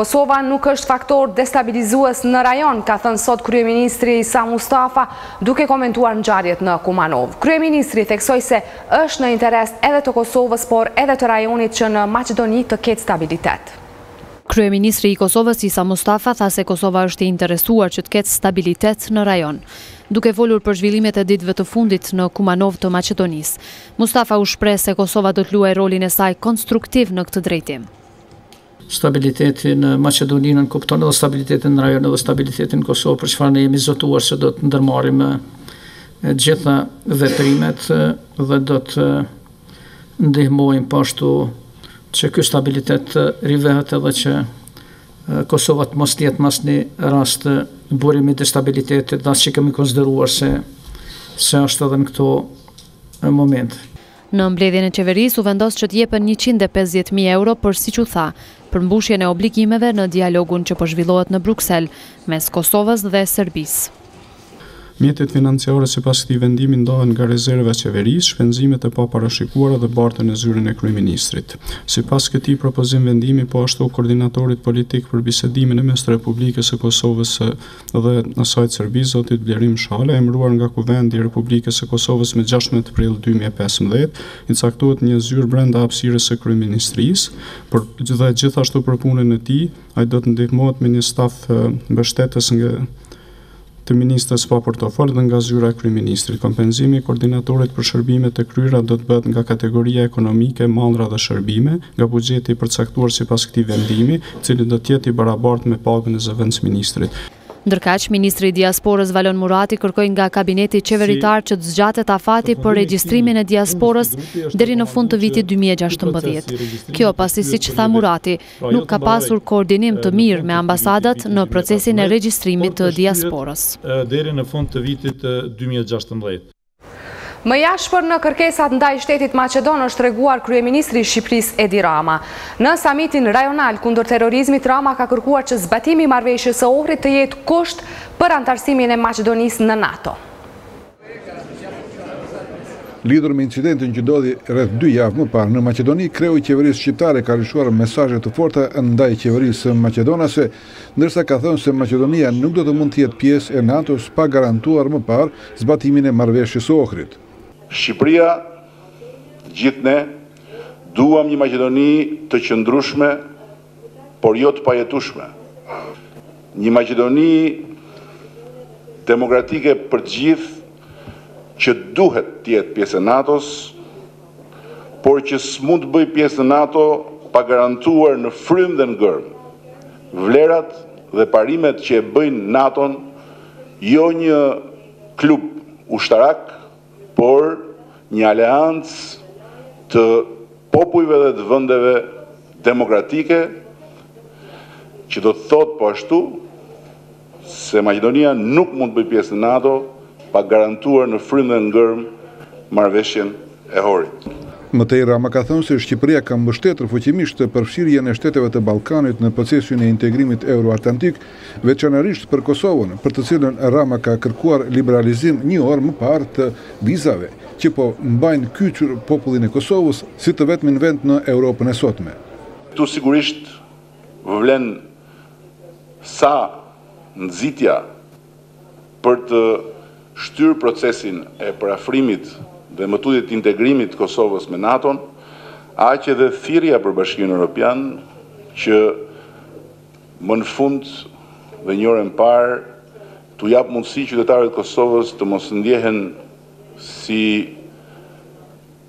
Kosova nuk është faktor destabilizues në rajon, ka thënë sot kryeministri Isa Mustafa duke komentuar ngjarjet në Kumanov. Kryeministri theksoi se është në interes edhe të Kosovës, por edhe të rajonit që në Maqedoni të ketë stabilitet. Kryeministri i Kosovës Isa Mustafa tha se Kosova është e interesuar që të ketë stabilitet në rajon. Duke folur për zhvillimet e ditëve të fundit në Kumanov të Maqedonisë, Mustafa u shpreh se Kosova do të luajë rolin e saj konstruktiv në këtë drejtim. Stabilitetin në Maqedoni në kupton edhe stabilitetin në rajon edhe stabilitetin në Kosovë, për çfarë ne jemi zotuar se do të ndërmarrim gjitha veprimet dhe do të ndihmojmë pashtu që ky stabilitet rivehet edhe që Kosova të mos jetë mas një rast burimi të stabilitetit, dhe as që kemi konsideruar se është edhe në këto momente. Në mbledhjen e qeverisë u vendos që të jepen 150.000 euro për, siç u tha, përmbushjen e obligimeve në dialogun që po zhvillohet në Bruksel mes Kosovës dhe Serbisë. Mjetet financiare sipas këtij vendimi ndahen nga rezerva e qeverisë, shpenzimet e paparashikuara dhe bartën e zyrën e kryeministrit. Sipas këtij propozim vendimi, po ashtu koordinatorit politik për bisedimin e mes të Republikës së Kosovës dhe asaj të Serbisë, zotit Blerim Shala, emëruar nga Kuvendi i Republikës së Kosovës me 16 prill 2015, i caktohet një zyrë brenda hapësirës së kryeministrisë, por gjithashtu për punën e tij, ai do të ndihmohet me një staf mbështetës nga të ministrës pa portofol dhe nga zyra e kryeministrit. Kompenzimi i koordinatorit për shërbimet e kryera do të bëhet nga kategoria ekonomike, mallra dhe shërbime, nga buxheti i përcaktuar sipas këtij vendimi, i cili do të jetë i barabartë me pagën e zëvendësministrit. Ndërkaq, ministri i diasporës Valon Murati kërkoi nga kabineti qeveritar që të zgjatet afati për regjistrimin e diasporës deri në fund të vitit 2016. Kjo pasi, siç tha Murati, nuk ka pasur koordinim të mirë me ambasadat në procesin e regjistrimit të diasporës. Deri në fund të vitit 2016. Më jashpër në kërkesat ndaj shtetit Maqedon është treguar kryeministri i Shqipërisë Edi Rama. Në samitin rajonal kundër terrorizmit, Rama ka kërkuar që zbatimi i marrëveshjes së Ohrit të jetë kusht për antarësimin e Maqedonisë në NATO. Lidhur me incidentin që ndodhi rreth 2 javë më parë në Maqedoni, kreu i qeverisë shqiptare ka lëshuar mesazhe të forta ndaj qeverisë maqedonase, ndërsa ka thënë se Maqedonia nuk do të mund të jetë pjesë e NATO-s pa garantuar më parë zbatimin e marrëveshjes së Ohrit. Shqipëria, gjithë ne, duam një Maqedoni të qëndrueshme, por jo të pajetueshme. Një Maqedoni demokratike për të gjithë, që duhet të jetë pjesë e NATO-s, por që s'mund të bëj pjesë në NATO pa garantuar në frymë dhe në gërm vlerat dhe parimet që e bëjnë NATO-n, jo një klub ushtarak, por një aleancë të popujve dhe të vendeve demokratike, që do të thotë po ashtu se Maqedonia nuk mund të bëjë pjesë në NATO pa garantuar në frymë dhe në gërm marrëveshjen e Ohrit. Mëtej Rama ka thënë se Shqipëria ka mbështetur fuqimisht përfshirjen e shteteve të Ballkanit në procesin e integrimit euroatlantik, veçanërisht për Kosovën, për të cilën Rama ka kërkuar liberalizim 1 orë më parë të vizave, që po mbajnë kyçur popullin e Kosovës si të vetmin vend në Europën e sotme. Tu sigurisht vlen sa nxitja për të shtyr procesin e parafrimit dhe metudit integrimit Kosovës me NATO-n, aq edhe thirrja për Bashkimin Evropian që më në fund dhe një orë më parë t'u jap mundësi qytetarëve të Kosovës të mos ndjehen si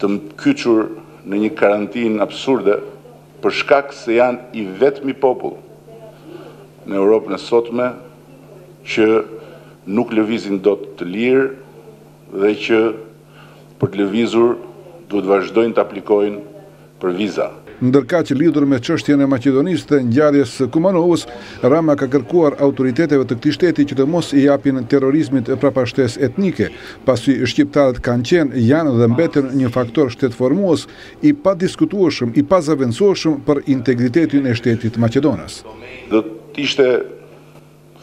të kyçur në një karantinë absurde për shkak se janë i vetmi popull në Europën e sotme që nuk lëvizin dot të lirë dhe që për të lëvizur duhet vazhdojnë të aplikojnë për viza. Ndërkaq lidhur me çështjen e Maqedonisë dhe ngjarjes së Kumanovës, Rama ka kërkuar autoriteteve të këtij shteti që të mos i japin terrorizmit prapashtesë etnike, pasi shqiptarët kanë qenë, janë dhe mbeten një faktor shtetformues i padiskutueshëm, i pazavendësueshëm për integritetin e shtetit maqedonas. Do të ishte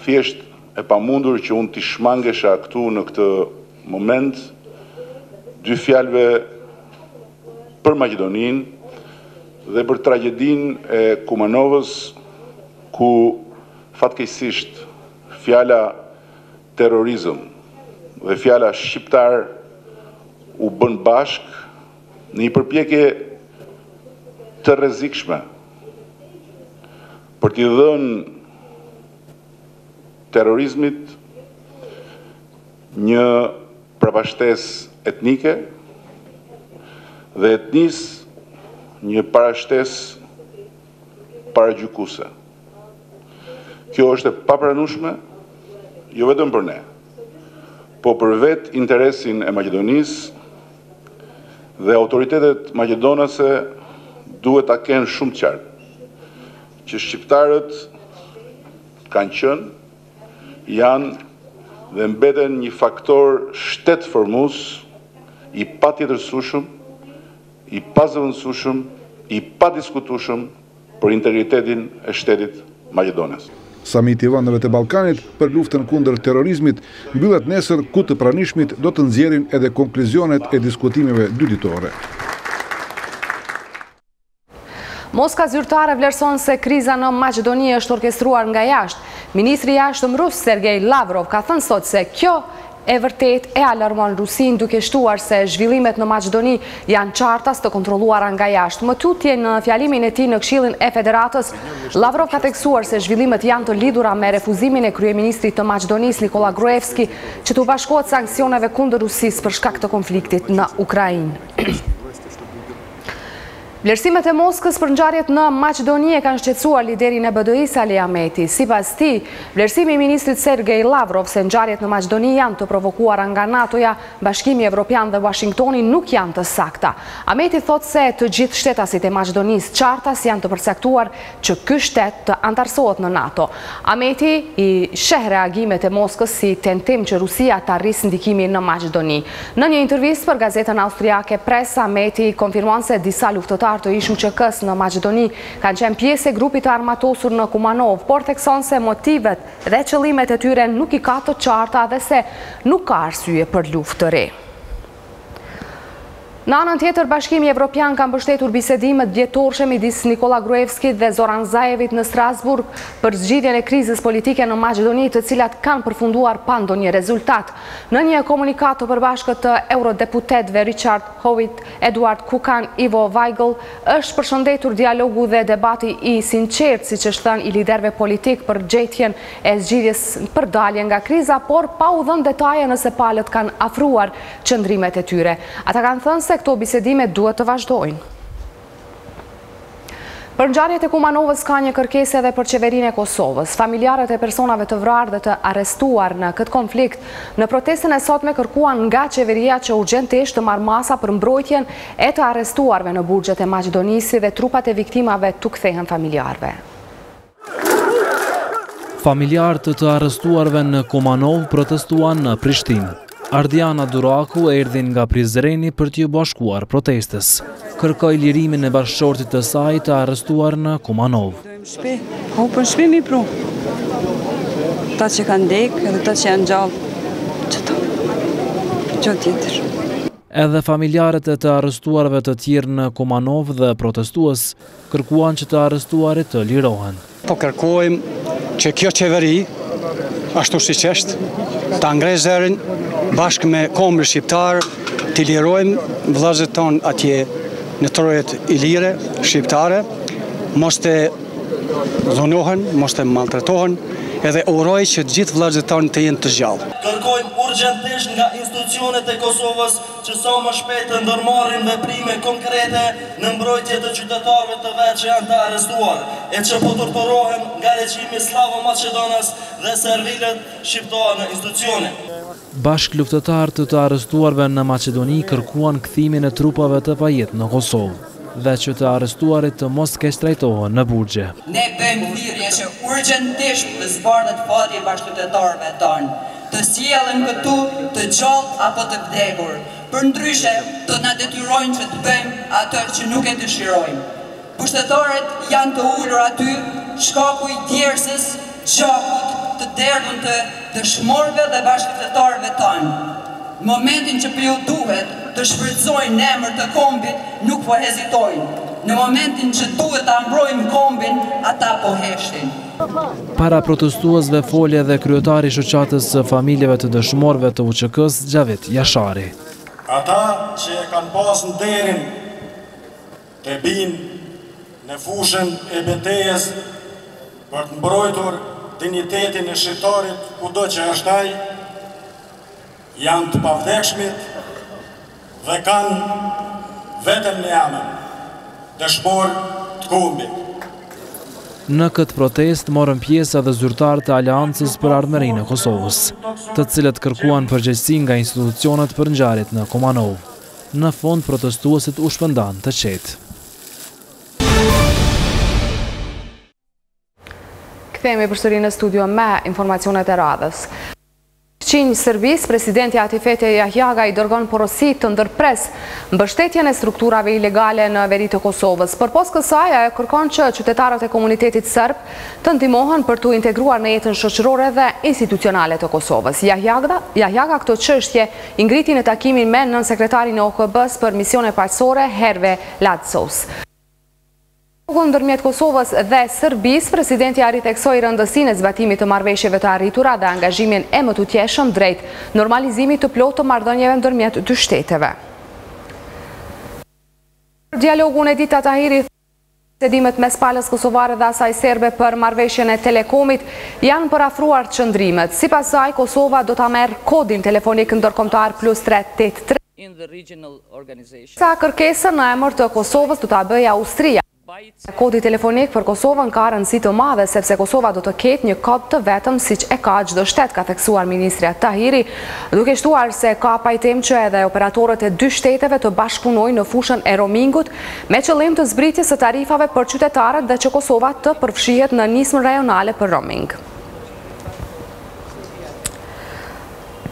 thjesht e pamundur që unë t'i shmangesha këtu në këtë moment 2 fjalëve për Maqedoninë dhe për tragedinë e Kumanovës ku fatkeqësisht fjala terrorizëm dhe fjala shqiptar u bën bashk në një përpjekje të rrezikshme për t'i dhënë terrorizmit një përmbajtësë etnike dhe etnisë një parashtesë paragjykuese. Kjo është e papranueshme, jo vetëm për ne, po për vetë interesin e Maqedonisë dhe autoritetet maqedonase duhet ta kenë shumë të qartë që shqiptarët kanë qenë, janë dhe mbeten një faktor shtetformues i patjetërsueshëm, i pazëvendësueshëm, i padiskutueshëm për integritetin e shtetit maqedones. Samiti i vendeve të Ballkanit për luftën kundër terrorizmit mbyllet nesër ku të pranishmit do të nxjerrin edhe konkluzionet e diskutimeve dyditore. Moska zyrtare vlerëson se kriza në Maqedoni është orkestruar nga jashtë. Ministri i jashtëm rus Sergej Lavrov ka thënë sot se kjo e vërtet e alarmon Rusin duke shtuar se zhvillimet në Maqedoni janë qartas të kontrolluara nga jashtë. Më tutje në fjalimin e tij në Këshillin e Federatës, Lavrov ka theksuar se zhvillimet janë të lidhura me refuzimin e kryeministrit të Maqedonisë Nikola Gruevski që të bashkohet sanksioneve kundër Rusisë për shkak të konfliktit në Ukrainë. Vlerësimet e Moskës për ngjarjet në Maqedoni e kanë shqetësuar liderin e BDI-s Ali Ahmeti. Sipas tij, vlerësimi i ministrit Sergej Lavrov se ngjarjet në Maqedoni janë të provokuara nga NATO-ja, Bashkimi Evropian dhe Washingtoni nuk janë të sakta. Ahmeti thotë se të gjithë shtetasit e Maqedonisë qartas janë të përcaktuar që ky shtet të antarësohet në NATO. Ahmeti i sheh reagimet e Moskës si tentim që Rusia të arrisë ndikimin në Maqedoni. Në një intervistë për gazetën austriake Press, Ahmeti konfirmon se disa luftëtarë të ISHUÇK-s në Maqedoni kanë qenë pjesë e grupit të armatosur në Kumanov, por thekson se motivet dhe qëllimet e tyre nuk i ka të qarta dhe se nuk ka arsye për luftë të re. Në anën tjetër, Bashkimi Evropian ka mbështetur bisedimet djetorshme midis Nikola Gruevskit dhe Zoran Zaevit në Strasburg për zgjidhjen e krizës politike në Maqedoni, të cilat kanë përfunduar pa ndonjë rezultat. Në një komunikat të përbashkët të eurodeputetëve Richard Howitt, Eduard Kukan, Ivo Weigl, është përshëndetur dialogu dhe debati i sinqert, siç është thënë i liderëve politik për gjetjen e zgjidhjes për dalje nga kriza, por pa u dhënë detaje nëse palët kanë afruar qëndrimet e tyre. Ata kanë thënë se këto bisedime duhet të vazhdojnë. Për ngjarjet e Kumanovës ka një kërkesë edhe për qeverinë e Kosovës. Familjarët e personave të vrarë dhe të arrestuar në këtë konflikt në protestën e sotme kërkuan nga qeveria që urgjentisht të marrë masa për mbrojtjen e të arrestuarve në burgjet e Maqedonisë dhe trupat e viktimave t'u kthehen familjarëve. Familjarët të arrestuarve në Kumanov protestuan në Prishtinë. Ardiana Duraku erdhi nga Prizreni për t'ju bashkuar protestës. Kërkoi lirimin e bashkëshortit të saj të arrestuar në Kumanov. Hopën shpi mi pru. Ta që kanë dekë edhe ta që janë gjallë. Që tjetër. Edhe familjarët e të arrestuarve të tjerë në Kumanov dhe protestues kërkuan që të arrestuarit të lirohen. Po kërkojmë që kjo qeveri, ashtu si që është, të ngrej zërin bashkë me kombën shqiptar, të lirojmë vëllezërit tonë atje në trojet ilire shqiptare, mos të dhunohen, mos të maltretohen, edhe uroj që gjithë vëllezërit tonë të jenë të gjallë. Kërkojmë urgjentisht nga institucionet e Kosovës që sa më shpejt të ndërmarrin veprime konkrete në mbrojtje të qytetarëve të vet që janë të arrestuar, e që po torturohen nga regjimi slavo-maqedonas dhe servilet shqiptar në institucione. Bashk luftëtarët të arrestuarve në Maqedoni kërkuan kthimin e trupave të pajet në Kosovë dhe që të arrestuarit të mos keq trajtohen në burgje. Ne bëjmë thirrje që urgjentisht të zbardhet fati i bashkëqytetarëve tanë, të sjellen këtu të gjallë apo të vdekur, përndryshe të na detyrojnë që të bëjmë atë që nuk e dëshirojmë. Pushtetarët janë të ulur aty, shkaku i djersës, gjakut, të derdhën të dëshmorëve dhe bashkëqytetarëve tanë. Momentin që për ju duhet të shfrytëzojnë në emër të kombit, nuk po hezitojnë. në momentin që duhet ta mbrojnë kombin, ata po heshtin. Para protestuesve folje edhe kryetari i shoqatës së familjeve të dëshmorëve të UÇK-s, Xhavet Jashari. Ata që e kanë pas nderin të binë në fushën e betejës për të mbrojtur dignitetin e shqiptarit kudo që është ai, janë të pavdekshmit dhe kanë vetëm në emër dëshmor të kombit. Në këtë protest morën pjesë edhe zyrtarë të Aleancës për Ardhmërinë e Kosovës, të cilët kërkuan përgjegjësi nga institucionet për ngjarjet në Kumanov. Në fund protestuesit u shpërndan të qetë. Kthehemi përsëri në studio me informacionet e radhës. Qinj Serbis, presidenti Atifete Jahjaga i dërgon porosi të ndërpres mbështetjen e strukturave ilegale në veri të Kosovës. Përpos kësaj, ajo kërkon që qytetarët e komunitetit serb të ndihmohen për të integruar në jetën shoqërore dhe institucionale të Kosovës. Jahjaga këtë çështje i ngriti në takimin me nënsekretarin e OKB-s për misione paqësore Herve Lacos. Ndërmjet Kosovës dhe Serbis, presidenti arrit theksoi rëndësinë e zbatimit të marrëveshjeve të arritura dhe angazhimin e mëtutjeshëm drejt normalizimit të plotë të marrëdhënieve ndërmjet dy shteteve. Dialogun e Edita Tahiri sedimet mes palës kosovare dhe asaj serbe për marrëveshjen e telekomit janë përafruar qëndrimet. Sipas saj, Kosova do ta merr kodin telefonik ndërkombëtar +383. Sa kërkesën në emër të Kosovës do ta bëjë Austria. Kodi telefonik për Kosovën ka rëndësi të madhe sepse Kosova do të ketë një kod të vetëm siç e ka çdo shtet, ka theksuar ministri Tahiri, duke shtuar se ka pajtim që edhe operatorët e dy shteteve të bashkëpunojnë në fushën e roamingut me qëllim të zbritjes së tarifave për qytetarët dhe që Kosova të përfshihet në nismën rajonale për roaming.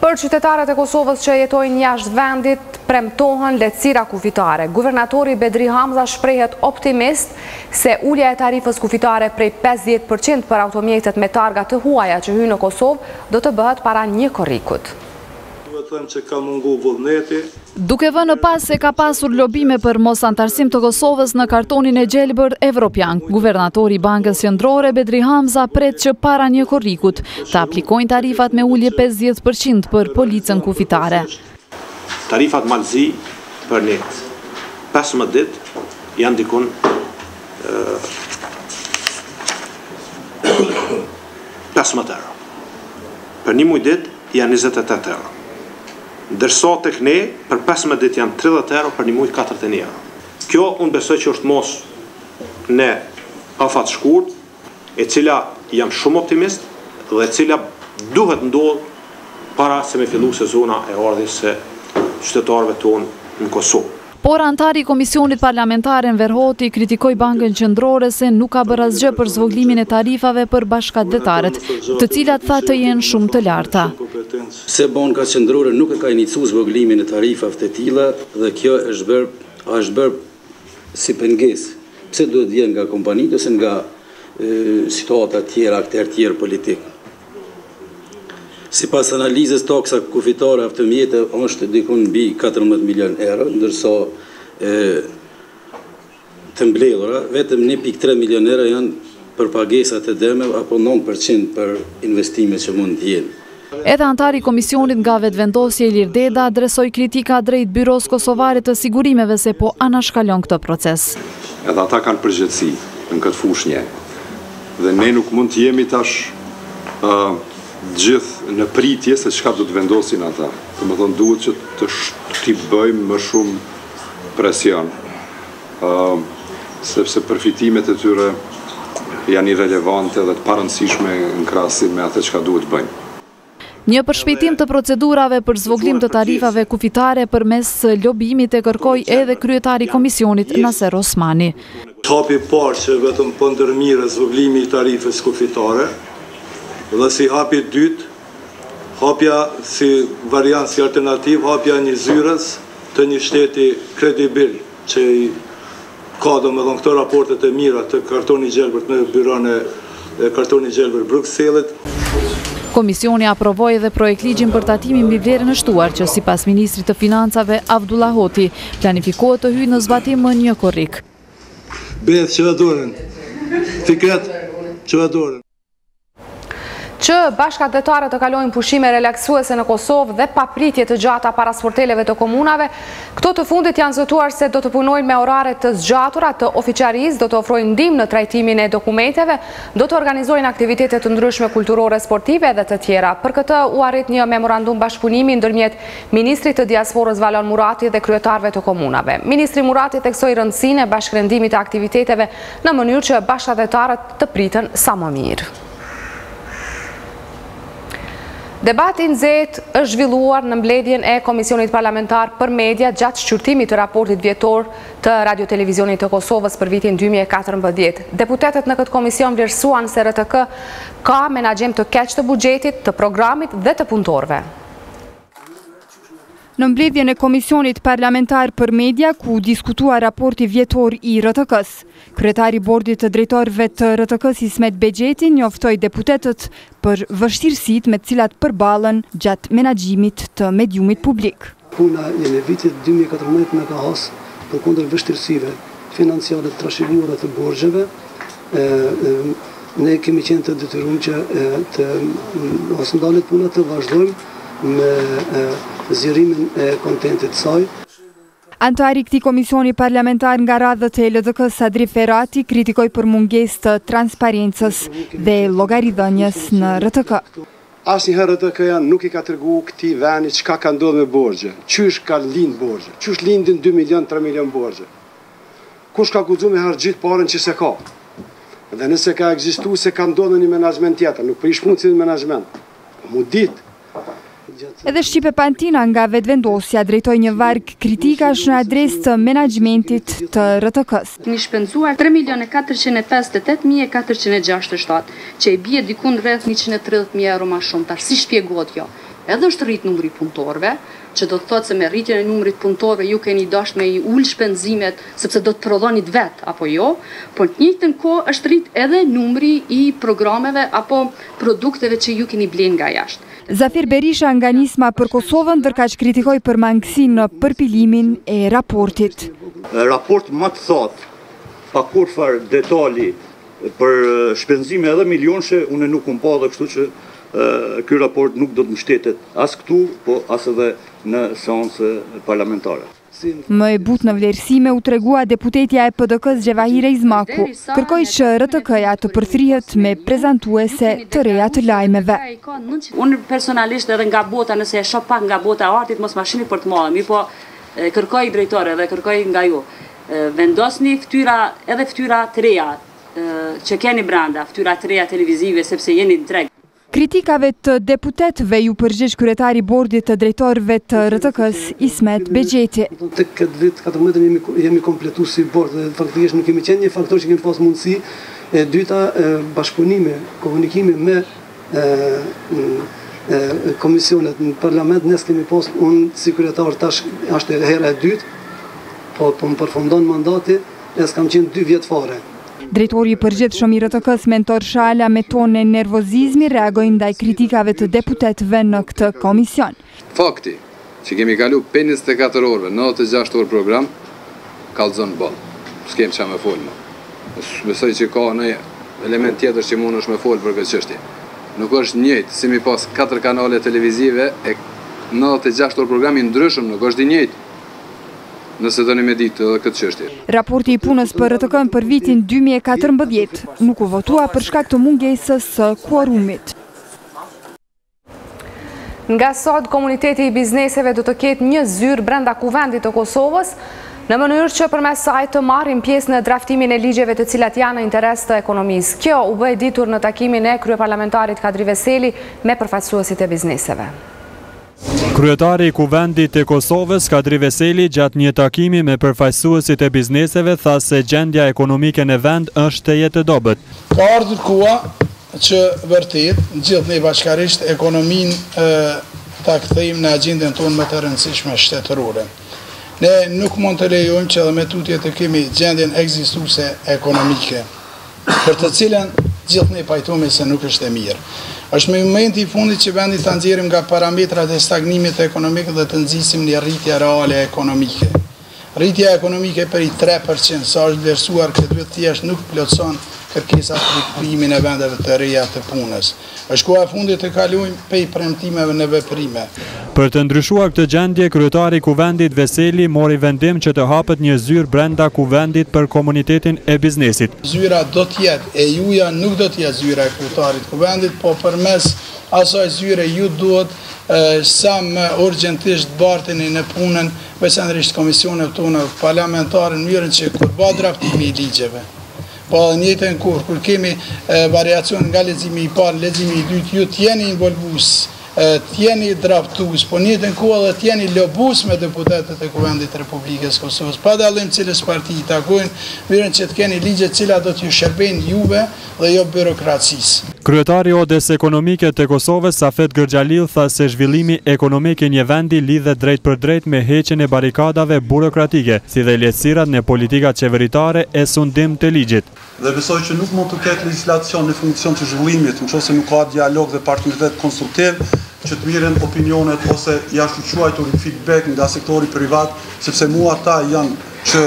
Për qytetarët e Kosovës që jetojnë jashtë vendit, premtohen lehtësira kufitare. Guvernatori Bedri Hamza shprehet optimist se ulja e tarifës kufitare prej 50% për automjetet me targa të huaja që hyjnë në Kosovë do të bëhet para një korrikut. Duke vënë pas se ka pasur lobime për mos antarësim të Kosovës në kartonin e gjelbër evropian, guvernatori i Bankës Qendrore Bedri Hamza pret që para një korrikut të aplikojnë tarifat me ulje 50% për policën kufitare. Tarifat malëzi për një 15 dit janë dikun 15 euro. Për një muj dit janë 28 euro. Ndërsa tek ne për 15 dit janë 30 euro, për një muj 41 euro. Kjo unë besoj që është mos në afat shkurt, e cila jam shumë optimist dhe cila duhet ndodh para se me fillu sezona e ardhjes së qytetarëve tonë në Kosovë. Por antari i Komisionit Parlamentar Enver Hoti kritikoi Bankën Qendrore se nuk ka bërë asgjë për zvogëlimin e tarifave për bashkëdhetarët, të cilat tha të jenë shumë të larta. Se Banka Qendrore nuk e ka iniciuar zvogëlimin e tarifave të tilla dhe kjo është bërë si pengesë. Pse duhet vjen nga kompanitë ose nga situata të tjera, aktorë të tjerë politikë. Sipas analizës, taksa kufitare automjete është dikun mbi 14 milion euro, ndërsa të mbledhura vetëm 1.3 milion euro janë për pagesat e dëmeve apo 9% për investimet që mund të jenë. Edhe antari i Komisionit nga vetvendosja Ilir Deda adresoi kritika drejt Byros Kosovare të Sigurimeve se po anashkalon këtë proces. Edhe ata kanë përgjegjësi në këtë fushë dhe ne nuk mund të jemi tash gjithë në pritje se çka do të vendosin ata. Domethënë duhet që t'i bëjmë më shumë presion, sepse përfitimet e tyre janë irrelevante dhe të parëndësishme në krahasim me atë çka duhet bëjmë. Një përshpejtim të procedurave për zvoglim të tarifave kufitare përmes lobimit e kërkoi edhe kryetari i Komisionit Naser Osmani. Hapi parë që vetëm po ndërmirë zvoglimi i tarifës kufitare, dhe si hapi dytë, hapja si variant, si alternativ, hapja një zyrës të një shteti kredibil, që ka do me dhënë këto raportet e mira të kartoni gjelbërt në byron e kartoni gjelbërt Brukselit. Komisioni aprovoi edhe projekt ligjin për tatimin mbi vlerën e shtuar, që sipas ministrit të financave Avdullah Hoti, planifikohet të hyjë në zbatim më një korrik. Beth që adorën. Fikret që adorën. Që bashkëdhetarët të kalojnë pushime relaksuese në Kosovë dhe papritje të gjata para sporteleve të komunave, këto të fundit janë zëtuar se do të punojnë me orare të zgjatura të ofiçarisë, do të ofrojnë ndihmë në trajtimin e dokumenteve, do të organizojnë aktivitete të ndryshme kulturore, sportive dhe të tjera. Për këtë u arrit një memorandum bashkëpunimi ndërmjet Ministrit të Diasporës Valon Murati dhe kryetarëve të komunave. Ministri Murati theksoi rëndësinë e bashkërendimit të aktiviteteve në mënyrë që bashkëdhetarët të pritën sa më mirë. Debati i nxehtë është zhvilluar në mbledhjen e Komisionit Parlamentar për Media gjatë shqyrtimit të raportit vjetor të Radio-Televizionit të Kosovës për vitin 2014. Deputetët në këtë komision vlerësuan se RTK ka menaxhem të keq të buxhetit, të programit dhe të punëtorëve. Në mbledhjen e Komisionit Parlamentar për Media, ku diskutua raporti vjetor i RTK-s, kryetari bordit të drejtorëve të RTK-s Ismet Bexheti njoftoi deputetët për vështirësitë me të cilat përballen gjatë menaxhimit të mediumit publik. Puna në vitin 2014 na ka has përkundër vështirësive financiare të trashëguara të borxheve. Ne kemi qenë të detyruar që të ose ndalet puna të vazhdojmë me zgjerimin e kontentit të saj. Antari këtij komisioni parlamentar nga radhët e LDK-s Adri Ferati kritikoi për mungesë të transparencës dhe llogaridhënies në RTK. Asnjëherë RTK-ja nuk i ka treguar këtij veni çka ka ndodhur me borxhe, çysh ka lind borxhe, çysh lindin 2 milion, 3 milion borxhe. Kush ka guxuar me harxhit parën që se ka? Dhe nëse ka ekzistuar se ka ndodhur një menaxhment tjetër, nuk po i shpunci në menaxhment. Mu ditë. Edhe Shqipe Pantina nga vetvendosja drejtoi një varg kritikash në adresë të menaxhmentit të RTK-s. Kemi shpenzuar 3.458.467, që i bie diku rreth 130.000 euro më shumë. Tash si shpjegohet kjo? Edhe është rrit numri punëtorëve, që do të thotë se me rritjen e numrit punëtorëve ju keni dashur me i ul shpenzimet sepse do të prodhonit vet apo jo, por në të njëjtën kohë është rrit edhe numri i programeve apo produkteve që ju keni blen nga jashtë. Zafir Berisha nga Nisma për Kosovën ndërkaq kritikoi për mangësinë në përpilimin e raportit. Raport më të thotë, pa kurfar detali për shpenzime edhe milionëshe, unë nuk kam pa dhe kështu që ky raport nuk do të mbështetet as këtu, po as edhe në seancë parlamentare. Më e butë në vlerësime u tregua deputetja e PDK-s Gjevahire Izmaku, kërkoi që RTK-ja të përthrihet me prezantuese të reja të lajmeve. Unë personalisht edhe nga bota, nëse e shoh pak nga bota e artit, mos mashini për të marrë, mirë po kërkoj drejtore dhe kërkoj nga ju. Vendosni edhe fytyra të reja që keni brenda, fytyra të reja televizive sepse jeni në treg. Kritikave të deputetëve ju përgjigj kryetari bordit të drejtorëve të RTK-s Ismet Bexheti. Tek këtë vit 14 jemi kompletuar si bord dhe faktikisht nuk kemi qenë një faktor që kemi pas mundësi. E dyta, bashkëpunime, komunikime me komisionet në parlament, ne kemi pas unë si kryetar tash është hera e dytë, po më përfundon mandati, ne s'kam qenë 2 vjet fare. Drejtori i përgjithshëm i RTK-s Mentor Shala me tonë nervozizmi reagoi ndaj kritikave të deputetëve në këtë komision. Fakti që kemi kalu 24 orëve, 96 orë program, kallëzon boll. S'kem çfarë më fol më. Besoj që ka një element tjetër që mund është me fol për këtë çështje. Nuk është njëjtë si mi pas 4 kanale televizive e 96 orë programi ndryshëm, nuk është i njëjtë. Nëse doni me ditë edhe këtë çështje. Raporti i punës për RTK-n për vitin 2014 nuk u votua për shkak të mungesës së kuorumit. Nga sot, komuniteti i bizneseve do të ketë një zyrë brenda kuvendit të Kosovës, në mënyrë që përmes saj të marrin pjesë në draftimin e ligjeve të cilat janë në interes të ekonomisë. Kjo u bë ditur në takimin e kryeparlamentarit Kadri Veseli me përfaqësuesit e bizneseve. Kryetari i Kuvendit të Kosovës, Kadri Veseli, gjatë një takimi me përfaqësuesit e bizneseve, tha se gjendja ekonomike në vend është të jetë e dobët. Ka ardhur koha që vërtet gjithë ne bashkërisht ekonominë ta kthejmë në agjendën tonë më të rëndësishme shtetërore. Ne nuk mund të lejojmë që edhe me tutje të kemi gjendjen ekzistuese ekonomike, për të cilën gjithë ne pajtohemi se nuk është e mirë. Është me momenti i fundit që vendi ta nxjerrim nga parametrat e stagnimit ekonomik dhe të nxisim një rritje reale ekonomike. Rritja ekonomike për i 3%, sa është vlerësuar këtë vit thjesht nuk plotëson kërkesat për krijimin e vendeve të reja të punës. Është koha e fundit të kalojmë prej premtimeve në veprime. Për të ndryshuar këtë gjendje, kryetari i Kuvendit Veseli mori vendim që të hapet një zyrë brenda Kuvendit për komunitetin e biznesit. Zyra do të jetë e juja, nuk do të jetë zyra e kryetarit Kuvendit, po përmes asaj zyre ju duhet sa më urgjentisht barteni në punën veçanërisht komisionet tona parlamentare në mënyrën që kur bëhet draftimi i ligjeve. Po edhe njëjtën kur kemi variacion nga leximi i parë, leximi i dytë, ju t'jeni involvues, t'jeni draftues, po njëtën kohë edhe t'jeni lobus me deputetët e Kuvendit Republikës Kosovës. Pa dallim cilës parti i takojnë, mirën që t'keni ligje cila do t'ju shërbejnë juve dhe jo byrokracisë. Kryetari i Odes Ekonomike të Kosovës, Safet Gërxhalil, tha se zhvillimi ekonomik i një vendi lidhet drejt për drejt me heqjen e barikadave burokratike, si dhe lehtësirat në politikat qeveritare e sundim të ligjit. Dhe besoj që nuk mund të ketë legjislacion në funksion të zhvillimit, nëse nuk ka dialog dhe partneritet konstruktiv, që të mirën opinionet ose jashtë quajtur feedback nga sektori privat, sepse mua ata janë që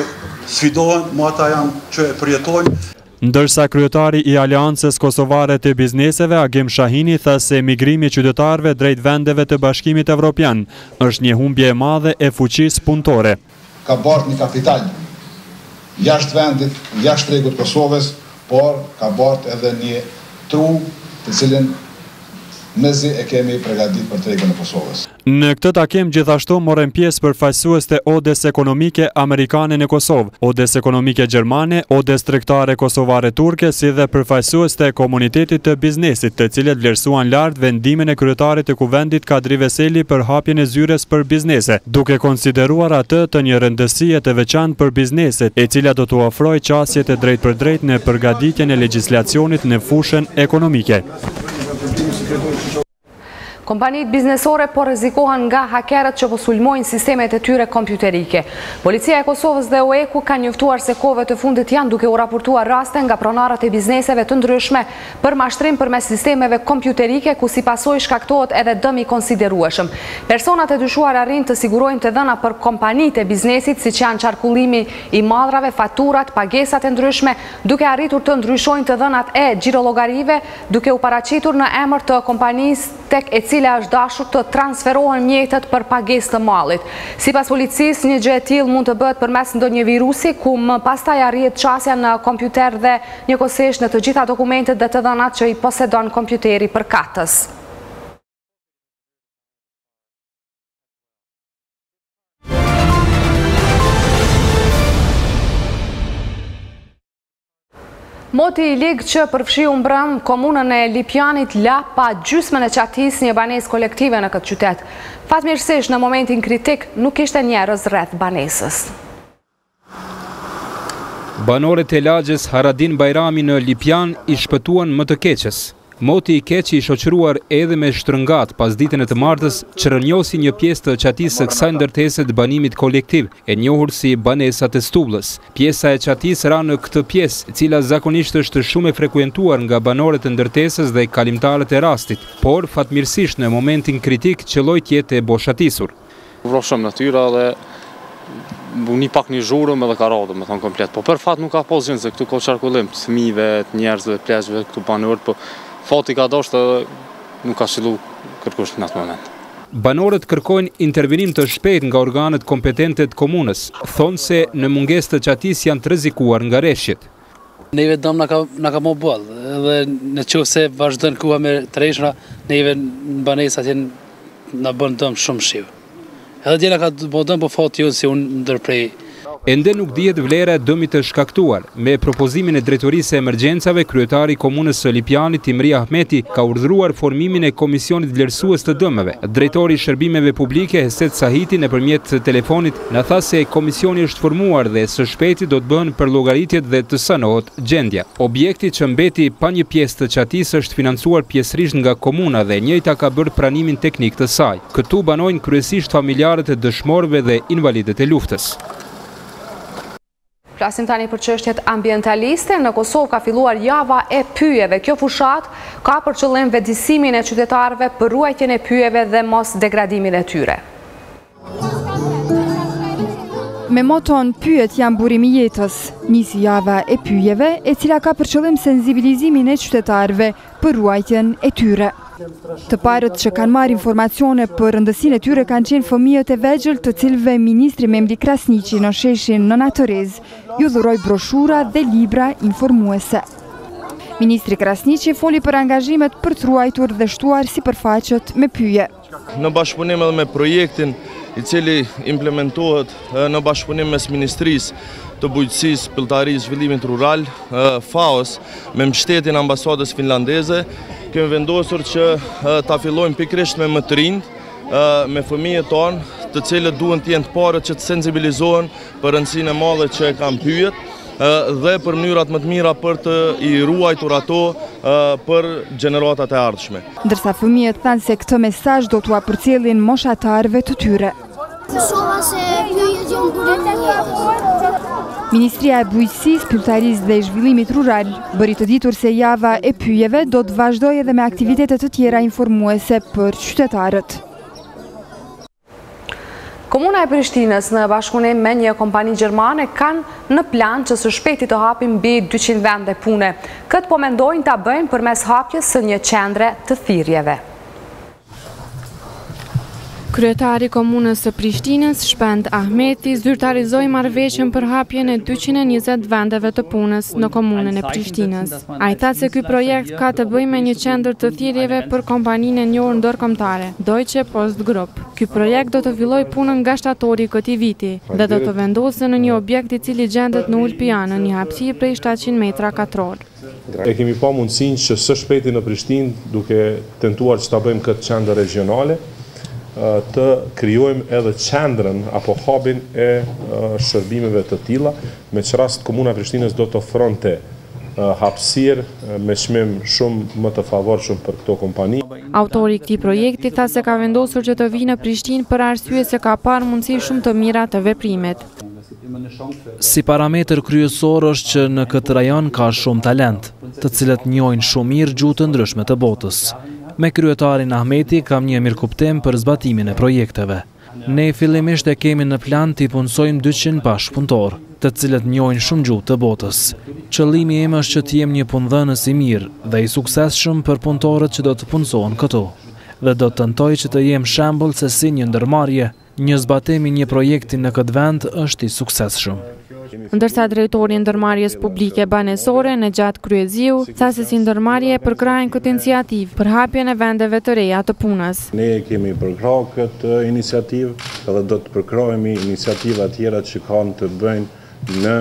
sfidohen, mua ata janë që e përjetojnë. Ndërsa kryetari i Aleancës Kosovare të Bizneseve, Agim Shahini, tha se migrimi i qytetarëve drejt vendeve të Bashkimit Evropian është një humbje e madhe e fuqisë punëtore. Ka bart një kapital jashtë vendit, jashtë tregut Kosovës, por ka bart edhe një tru të cilin mezi e kemi përgatitur për tregun e Kosovës. Në këtë takim gjithashtu morën pjesë përfaqësues të Odes Ekonomike Amerikane në Kosovë, Odes Ekonomike Gjermane, Odes Tregtare Kosovare Turke, si dhe përfaqësues të komunitetit të biznesit, të cilët vlerësuan lart vendimin e kryetarit të Kuvendit Kadri Veseli për hapjen e zyres për biznese, duke konsideruar atë të një rëndësie të veçantë për bizneset, e cila do të ofrojë qasjet e drejt për drejt në përgatitjen e legjislacionit në fushën ekonomike. Kompanit biznesore po rrezikohen nga hakerët që po sulmojnë sistemet e tyre kompjuterike. Policia e Kosovës dhe OEK-u kanë njoftuar se kohëve të fundit janë duke u raportuar raste nga pronarët e bizneseve të ndryshme për mashtrim përmes sistemeve kompjuterike, ku si pasojë shkaktohet edhe dëm i konsiderueshëm. Personat e dyshuar arrin të sigurojnë të dhëna për kompanitë e biznesit, siç janë qarkullimi i mallrave, faturat, pagesat e ndryshme, duke arritur të ndryshojnë të dhënat e xhirologarive, duke u paraqitur në emër të kompanisë tek e cila është dashur të transferohen mjetet për pagesë të mallit. Sipas policisë, një gjë e tillë mund të bëhet përmes ndonjë virusi, ku më pastaj arrihet qasja në kompjuter dhe njëkohësisht në të gjitha dokumentet dhe të dhënat që i posedon kompjuteri përkatës. Moti i ligë që përfshiu mbrëm komunën e Lipjanit la pa gjysmën e qatisë një banesë kolektive në këtë qytet. Fatmirësisht, në momentin kritik nuk ishte njerëz rreth banesës. Banorët e lagjës Haradin Bajrami në Lipjan i shpëtuan më të keqës. Moti i keq i shoqëruar edhe me shtrëngat pas ditën e të martës, që rënjosi një pjesë të qatisë së kësaj ndërtese të banimit kolektiv, e njohur si banesat e Stullës. Pjesa e qatisë ra në këtë pjesë, e cila zakonisht është shumë e frekuentuar nga banorët e ndërtesës dhe kalimtarët e rastit, por fatmirësisht në momentin kritik qelloi të jetë e boshatisur. Vroshëm natyra dhe një pak një zhurëm edhe karadë, me thonë komplet. Po për fat nuk ka pas gjënë, se këtu ka qarkullim të fëmijëve, të njerëzve, pleshve, këtu banorët, po fati ka dashur nuk ka shillu kërkush në atë moment. Banorët kërkojnë intervenim të shpejt nga organet kompetente të komunës. Thonë se në mungesë të qatisë janë të rrezikuar nga rreshqit. Neve dëm na ka më bollë, edhe në qoftë se vazhdon koha me treshra, neve në banesat janë na bën dëm shumë shiv. Edhe djela ka bë dëm po fati jonë si unë ndërprej. Ende nuk dihet vlera e dëmit të shkaktuar. Me propozimin e drejtorisë së emergjencave, kryetari i komunës së Lipjanit, Timri Ahmeti, ka urdhëruar formimin e komisionit vlerësues të dëmeve. Drejtori i shërbimeve publike, Heset Sahiti, nëpërmjet telefonit, na tha se komisioni është formuar dhe së shpejti do të bëhen përllogaritjet dhe të sanohet gjendja. Objekti që mbeti pa një pjesë të qatisë është financuar pjesërisht nga komuna dhe e njëjta ka bërë pranimin teknik të saj. Këtu banojnë kryesisht familjarët e dëshmorëve dhe invalidët e luftës. Flasim tani për çështjet ambientaliste. Në Kosovë ka filluar java e pyjeve. Kjo fushat ka për qëllim vetëdijsimin e qytetarëve për ruajtjen e pyjeve dhe mos degradimin e tyre. Me moton pyet janë burimi jetës, nisi java e pyjeve, e cila ka për qëllim sensibilizimin e qytetarëve për ruajtjen e tyre. Të parët që kanë marrë informacione për rëndësinë e tyre kanë qenë fëmijët e vegjël të cilëve Ministri Memdi Krasniqi në sheshin Nëna Terez ju dhuroi broshura dhe libra informuese. Ministri Krasniqi foli për angazhimet për të ruajtur dhe shtuar sipërfaqet me pyje. Në bashkëpunim edhe me projektin i cili implementohet në bashkëpunim mes Ministrisë të Bujqësisë, Pilltarisë, Zhvillimit Rural, FAO-s, me mbështetjen e ambasadës finlandeze, kemi vendosur që ta fillojmë pikërisht me më të rinj, me fëmijët tonë, të cilët duhen të jenë të parët që të sensibilizohen për rëndësinë e madhe që e kanë pyet dhe për mënyrat më të mira për të i ruajtur ato për gjeneratat e ardhshme. Ndërsa fëmijët thanë se këtë mesazh do t'u përcjellin moshatarëve të tyre. Ministria e Bujqësisë, Pilltarisë dhe Zhvillimit Rural bëri të ditur se java e pyjeve do të vazhdojë edhe me aktivitetet të tjera informuese për qytetarët. Komuna e Prishtinës në bashkëpunim me një kompani gjermane kanë në plan që së shpejti të hapin mbi 200 vende pune. Këtë po mendojnë ta bëjnë përmes hapjes së një qendre të thirrjeve. Kryetari Komunës së Prishtinës, Shpend Ahmeti, zyrtarizoi marrëveshjen për hapjen e 220 vendeve të punës në komunën e Prishtinës. Ai tha se ky projekt ka të bëjë me një qendër të thirrjeve për kompaninë e njohur ndërkombëtare, Deutsche Post Group. Ky projekt do të fillojë punën nga shtatori këtij viti dhe do të vendosë në një objekt i cili gjendet në Ulpianë, një hapësirë prej 700 metra katror. E kemi pa mundësinë që së shpejti në Prishtinë, duke tentuar që ta bëjmë këtë qendër regionale, të krijojmë edhe qendrën apo hubin e shërbimeve të tilla, me që rast Komuna e Prishtinës do të ofronte hapësirë me çmim shumë më të favorshëm për këto kompani. Autori i këtij projekti tha se ka vendosur që të vijë në Prishtinë për arsye se ka parë mundësi shumë të mira të veprimit. Si parametër kryesor është që në këtë rajon ka shumë talent, të cilët njohin shumë mirë gjuhë të ndryshme të botës. Me kryetarin Ahmeti kam një mirëkuptim për zbatimin e projekteve. Ne fillimisht e kemi në plan të i punësojmë 200 bashkëpunëtor, të cilët njohin shumë gjuhë të botës. Qëllimi im është që të jem një punëdhënës i mirë dhe i suksesshëm për punëtorët që do të punësohen këtu. Dhe do të tentoj që të jem shembull se si një ndërmarrje, një zbatim i një projekti në këtë vend është i suksesshëm. Ndërsa drejtori i ndërmarrjes publike banesore Nejat Kryeziu tha se si ndërmarrje përkrajnë këtë iniciativë për hapjen e vendeve të reja të punës. Ne kemi përkrahur këtë iniciativë dhe do të përkrahemi iniciativa tjera që kanë të bëjnë në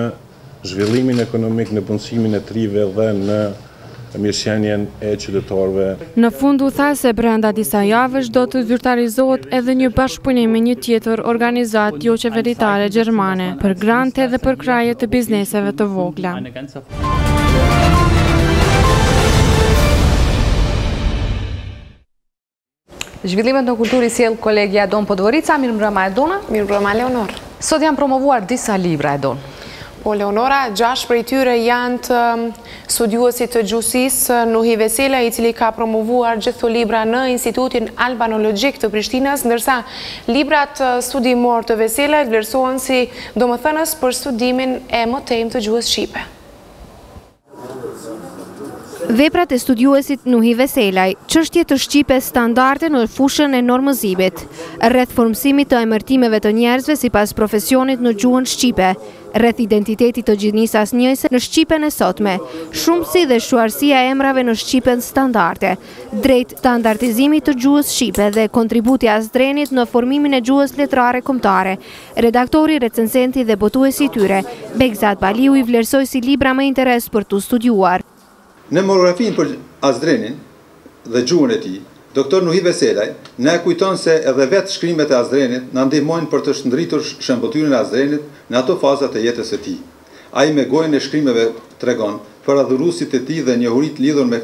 zhvillimin ekonomik, në punësimin e trive dhe në mirëqenien e qytetarëve. Në fund u tha se brenda disa javësh do të zyrtarizohet edhe një bashkëpunim me një tjetër organizatë jo qeveritare gjermane për grante dhe për kraje të bizneseve të vogla. Zhvillimet në kulturë i sjell kolegja Edon Podgorica. Mirëmbrëma Edona. Mirëmbrëma Leonor. Sot janë promovuar disa libra, Edon. Po, Leonora, 6 prej tyre janë të studiuesit të gjuhësisë Nuhi Vesela, i cili ka promovuar gjithë libra në Institutin Albanologjik të Prishtinës, ndërsa librat studimor të Vesela vlerësohen si domethënës për studimin e mëtejmë të gjuhës shqipe. Veprat e studiuesit Nuhi Veselaj, çështje të shqipe standarde në fushën e normëzimit, rreth formësimit të emërtimeve të njerëzve sipas profesionit në gjuhën shqipe, rreth identitetit të gjinisas njëjse në shqipen e sotme, shumësi dhe shuarsia e emrave në shqipen standarde, drejt standardizimit të gjuhës shqipe dhe kontributi Azdrenit në formimin e gjuhës letrare kombëtare. Redaktori, recensenti dhe botuesi i tyre, Begzat Baliu, i vlerësoi si libra më interes për tu studiuar. Në monografinë për Azdrenin dhe gjuhën e tij, Dr. Nuhi Veselaj na kujton se edhe vetë shkrimet e Azdrenit na ndihmojnë për të shndritur shëmbëtyrën e Azdrenit në ato faza të jetës së tij. Ai me gojën e shkrimeve tregon për adhuruesit e tij dhe njohuritë lidhur me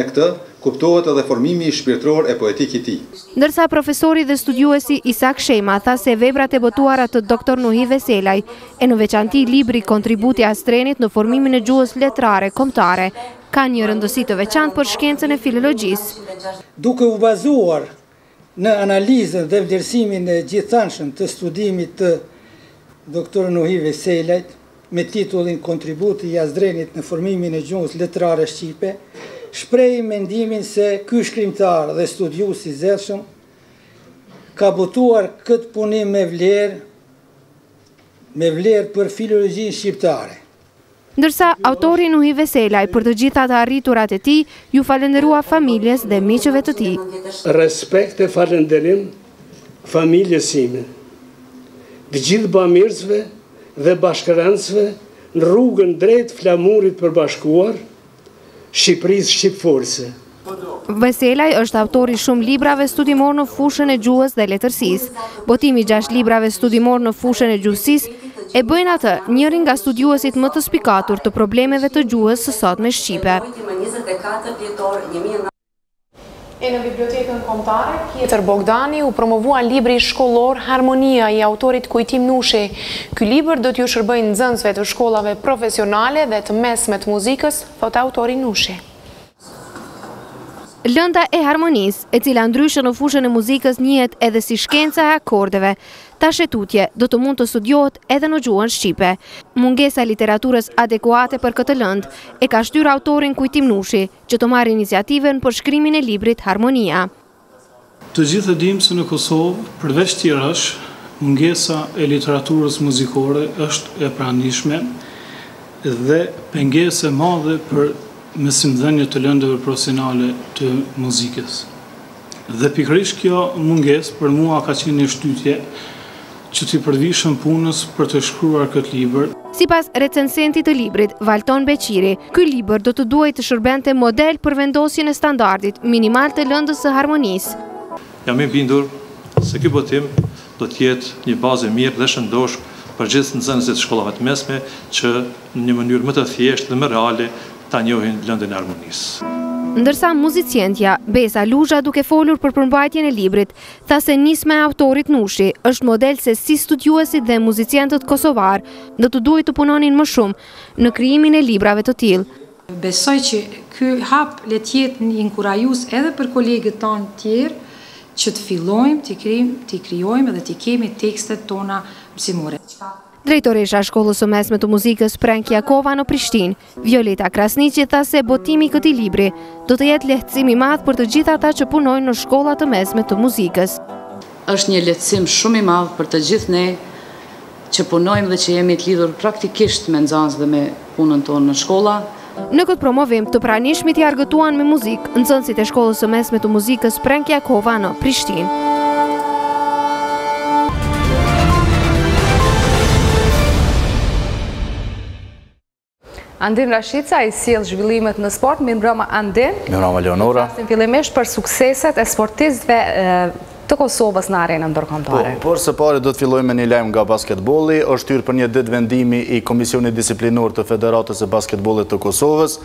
këtë kuptohet edhe formimi shpirtëror e poetik i tij. Ndërsa profesori dhe studiuesi Isak Shema tha se veprat e botuara të Dr. Nuhi Veselaj e në veçanti libri Kontributi Azdrenit në formimin e gjuhës letrare kombëtare ka një rëndësi të veçantë për shkencën e filologjisë. Duke u bazuar në analizën dhe vlerësimin e gjithanshëm të studimit të Dr. Nuhi Veselajt me titullin Kontributi i Azdrenit në formimin e gjuhës letrare shqipe, shpreh mendimin se ky shkrimtar dhe studius i zgjatshëm ka botuar këtë punim me vlerë për filologjinë shqiptare. Ndërsa autori Nuhi Veselaj për të gjitha të arriturat e tij ju falenderua familjes dhe miqëve të tij. Respekt e falenderim familjes sime, të gjithë bamirësve dhe bashkërancëve në rrugën drejt flamurit përbashkuar, Shqipërisë shqipforse. Veselaj është autori shumë librave studimor në fushën e gjuhës dhe letërsisë. Botimi 6 librave studimor në fushën e gjuhësisë e bëjnë atë njërin nga studiuesit më të spikatur të problemeve të gjuhës së sotme shqipe. Në bibliotekën kombëtare, Pjetër Bogdani u promovua libri shkollor Harmonia i autorit Kujtim Nushi. Ky libër do t'ju shërbëjë nxënësve të shkollave profesionale dhe të mesme të muzikës, thot autori Nushi. Lënda e harmonisë, e cila ndryshe në fushën e muzikës njihet edhe si shkenca e akordeve, tashetutje do të mund të studiohet edhe në gjuhën shqipe. Mungesa e literaturës adekuate për këtë lëndë e ka shtyrë autorin Kujtim Nushi, që të marrë iniciativën për shkrimin e librit Harmonia. Të gjithë e dimë se në Kosovë, përveç tjerash, mungesa e literaturës muzikore është e pranishme dhe pengesë e madhe për mësimdhënie të lëndëve profesionale të muzikës. Dhe pikërisht kjo mungesë për mua ka qenë një shtytje që t'i përvishëm punës për të shkruar këtë libër. Sipas recensentit të librit, Valton Beqiri, ky libër do të duhej të shërbente model për vendosjen e standardit minimal të lëndës së harmonisë. Jam i bindur se ky botim do të jetë një bazë e mirë dhe shëndosh për gjithë nxënësit të shkollave të mesme që në një mënyrë më të thjeshtë dhe më reale ta njohin lëndën e harmonisë. Ndërsa muzicientja Besa Luzha, duke folur për përmbajtjen e librit, tha se nisma e autorit Nushi është model se si studiuesit dhe muzicientët kosovar do të duhet të punonin më shumë në krijimin e librave të tillë. Besoj që ky hap le të jetë një inkurajues edhe për kolegët tanë tjerë që të fillojmë të krijojmë dhe të kemi tekstet tona mësimore. Drejtoresha e Shkollës së Mesme të Muzikës Prenk Jakova në Prishtinë, Violeta Krasniqi, tha se botimi i këtij libri do të jetë lehtësim i madh për të gjithë ata që punojnë në shkollat të mesme të muzikës. Është një lehtësim shumë i madh për të gjithë ne që punojmë dhe që jemi të lidhur praktikisht me nxënës dhe me punën tonë në shkolla. Në këtë promovim të pranishmit i argëtuan me muzikë nxënësit e Shkollës së Mesme të Muzikës Prenk Jakova në Prishtinë. Andin Rashica i sjell zhvillimet në sport, mirë mbrëma Andin. Mirë mbrëma Leonora. Flasim fillimisht për sukseset e sportistëve të Kosovës në arenën ndërkombëtare. Por së pari do të fillojmë me një lajm nga basketbolli. Është hyrë për një ditë vendimi i Komisionit Disiplinor të Federatës së Basketbollit të Kosovës,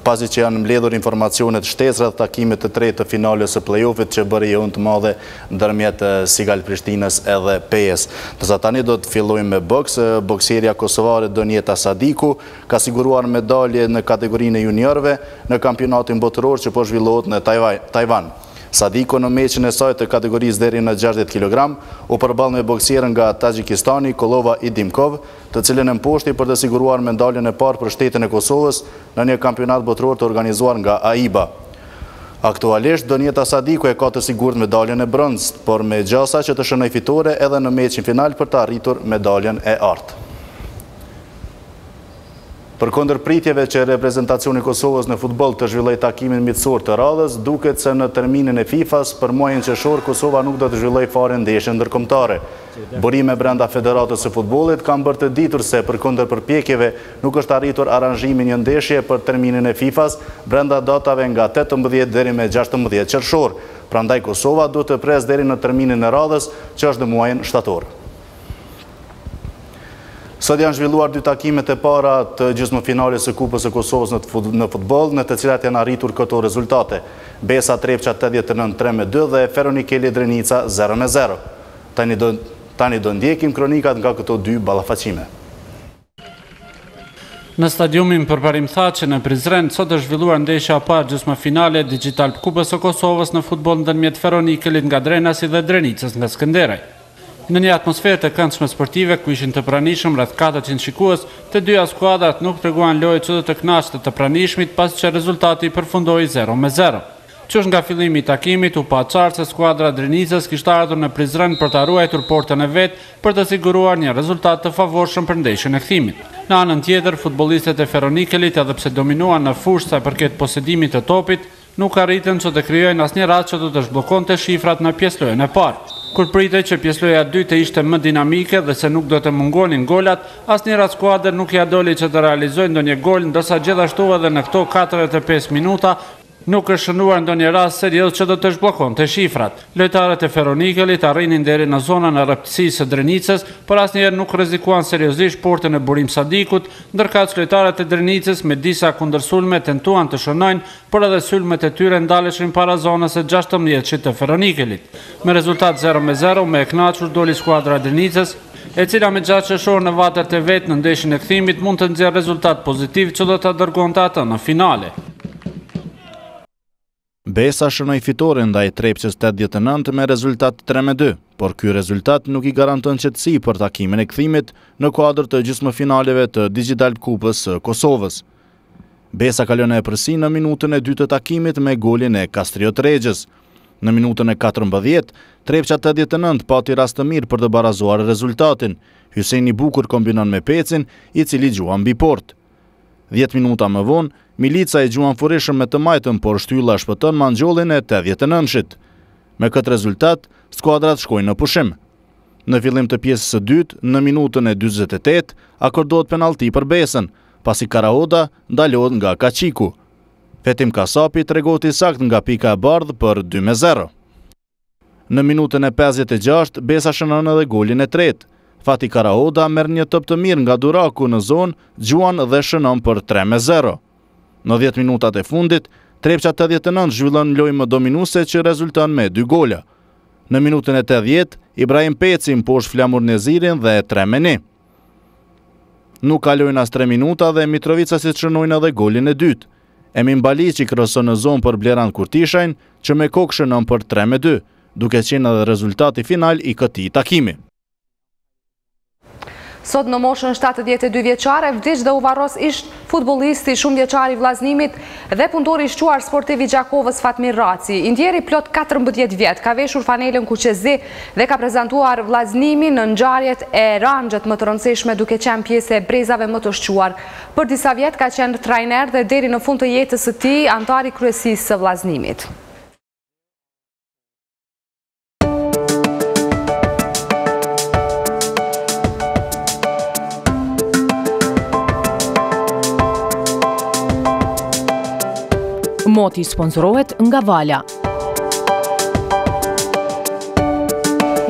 pasi që janë mbledhur informacionet shtesë rreth takimit të tretë të finales së play-offit që bëri një unë të madhe ndërmjet Sigal Prishtinës edhe PES. Dërsa tani do të fillojmë me boks. Bokserja kosovare Donjeta Sadiku ka siguruar medalje në kategorinë e juniorëve në kampionatin botëror që po zhvillohet në Tajvan. Sadiku në meqin e saj të kategorisë deri në 60 kg u përball me bokserën nga Tajikistani Kolova Idimkov, të cilën e mposhti për të siguruar medaljen e parë për shtetin e Kosovës në një kampionat botëror të organizuar nga AIBA. Aktualisht Donjeta Sadiku e ka të sigurt medaljen e bronz, por me gjasa që të shënoj fitore edhe në meqin final për të arritur medaljen e artë. Për kundër pritjeve që reprezentacioni i Kosovës në futboll të zhvilloj takimin miqësor të radhës, duket se në terminin e FIFA-s për muajin qershor Kosova nuk do të zhvilloj fare ndeshje ndërkombëtare. Burime brenda Federatës së Futbollit kanë bërë të ditur se për kundër përpjekjeve nuk është arritur aranzhimi një ndeshje për terminin e FIFA-s brenda datave nga 18 deri me 16 qershor. Prandaj Kosova duhet të presë deri në terminin e radhës që është në muajin shtator. Sot janë zhvilluar 2 takimet e para të gjysmëfinalit së Kupës së Kosovës në futboll, në të cilat janë arritur këto rezultate. Besa Trepça 89-3-2 dhe Feronikeli Drenica 0-0. Tani do ndjekim kronikat nga këto 2 ballafaqime. Në stadiumin përparim tha që në Prizren sot është zhvilluar ndeshja e parë gjysmëfinale Digital Kupës së Kosovës në futboll ndërmjet Feronikelit nga Drenasi dhe Drenicës nga Skënderaj. Në një atmosferë të këndshme sportive ku ishin të pranishëm rreth 400 shikues, të dyja skuadrat nuk treguan lojë çdo të kënaqshme të pranishmit pas që rezultati përfundoi 0-0. Qysh nga fillimi i takimit u pa qartë se skuadra Drenicës kishte ardhur në Prizren për ta ruajtur portën e vet për të siguruar një rezultat të favorshëm për ndeshjen e kthimit. Në anën tjetër, futbollistët e Feronikelit, edhe pse dominuan në fushë sa i përket posedimit të topit, nuk arritën që të krijojnë asnjë rast që do të zhbllokonte shifrat në pjeslojën e parë. Kur pritej që pjesloja e dytë ishte më dinamike dhe se nuk do të mungonin golat, asnjëra skuadër nuk ja doli që të realizojë ndonjë gol, ndërsa gjithashtu edhe në këto 45 minuta nuk është shënuar ndonjë rast serioz që do të zhbllokonte shifrat. Lojtarët e Feronikelit arrinin deri në zonën e rreptësisë së Drenicës, por asnjëherë nuk rrezikuan seriozisht portën e Burim Sadikut, ndërkaq lojtarët e Drenicës me disa kundërsulme tentuan të shënojnë, por edhe sulmet e tyre ndaleshin para zonës së 16-shit të Feronikelit. Me rezultat 0-0, me e kënaqur doli skuadra e Drenicës, e cila me gjatë qershor në vatët e vet në ndeshjen e kthimit mund të nxjerrë rezultat pozitiv që do ta dërgonte atë në finale. Besa shënoi fitore ndaj Trepçës 89 me rezultat 3-2, por ky rezultat nuk i garanton qetësi për takimin e kthimit në kuadër të gjysmëfinaleve të Digital Kupës së Kosovës. Besa kalon e përsi në minutën e 2 të takimit me golin e Kastriot Regjës. Në minutën e 14, Trepça 89 pati rast të mirë për të barazuar rezultatin. Hyseni Bukur kombinon me Pecin, i cili gjuan mbi port. 10 minuta më vonë, Milica e gjuan furishëm me të majtën, por shtylla shpëton Mangjollin e 89-shit. Me këtë rezultat, skuadrat shkojnë në pushim. Në fillim të pjesës së dytë, në minutën e 48, akordohet penalti për Besën, pasi Karaoda ndalohet nga Kaçiku. Fetim Kasapi tregoti sakt nga pika e bardhë për 2-0. Në minutën e 56, Besa shënon edhe golin e tretë. Fati Karaoda merr një top të mirë nga Duraku në zonë, gjuan dhe shënon për 3-0. Në 10 minutat e fundit, Trepça 89 zhvillon lojë më dominuese që rezulton me 2 gola. Në minutën e 80, Ibrahim Peci mposh Flamur Nezirin dhe 3-1. Nuk kalojnë as 3 minuta dhe Mitrovica si shënojnë edhe golin e dytë. Emin Baliqi kroson në zonë për Bleran Kurtishajn, që me kokë shënon për 3-2, duke qenë edhe rezultati final i këtij takimi. Sot në moshën 72 vjeçare, vdiq dhe u varros ish futbollisti shumë vjeçar i vllaznimit dhe punëtori i shquar sportiv i Gjakovës Fatmir Raci. Indjeri plot 14 vjet, ka veshur fanelën Kuqezi dhe ka prezantuar vllaznimin në ngjarjet e ranxhet më të rëndësishme duke qenë pjesë e brezave më të shquar. Për disa vjet ka qenë trajner dhe deri në fund të jetës së tij antar i kryesisë së vllaznimit. Moti sponsorohet nga Vala.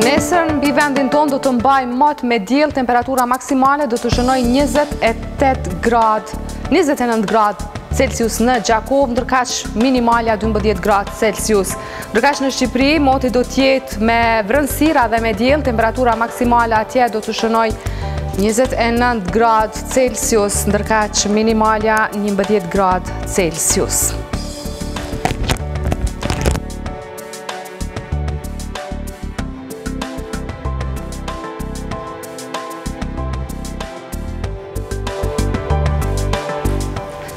Nesër mbi vendin ton do të mbaj mot me diell, temperatura maksimale do të shënoj 28 gradë, 29 gradë Celsius në Gjakov, ndërkaq minimalja 12 gradë Celsius. Ndërkaq në Shqipëri moti do të jetë me vërënsira dhe me diell, temperatura maksimale atje do të shënoj 29 gradë Celsius, ndërkaq minimalja 11 gradë Celsius.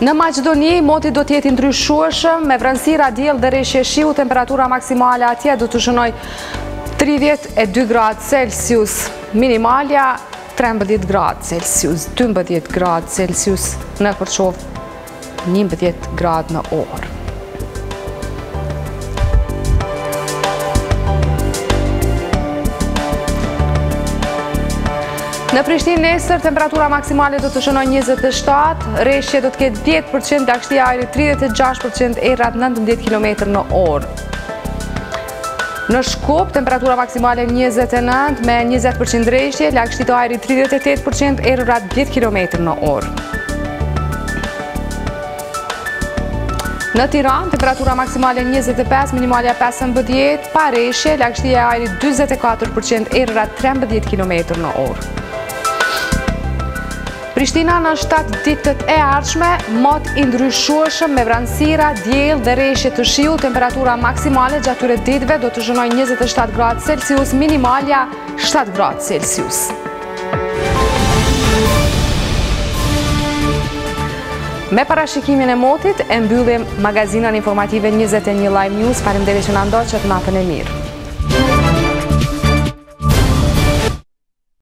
Në Maqedoni, moti do të jetë i ndryshueshëm, me vërënsira, diell dhe reshje shiu, temperatura maksimale atje do të shënoj 32 gradë Celsius, minimalja 13 gradë Celsius, 12 gradë Celsius në Kërçov, 11 gradë në orë. Në Prishtinë nesër, temperatura maksimale do të shënoj 27, reshje do të ketë 10%, lagështia e ajrit 36%, errat 19 km në orë. Në Shkup, temperatura maksimale 29 me 20% reshje, lagështia e ajrit 38%, errat 10 km në orë. Në Tiranë, temperatura maksimale 25, minimalja 15, pa reshje, lagështia e ajrit 24%, errat 13 km në orë. Prishtina në 7 ditët e ardhshme, mot i ndryshueshëm me vranësira, diell dhe reshje të shiut, temperatura maksimale gjatë këtyre ditëve do të zhvillojë 27 gradë Celsius, minimalja 7 gradë Celsius. Me parashikimin e motit, e mbyllim magazinën informative 21 Live News. Faleminderit që na ndoqët, natën e mirë.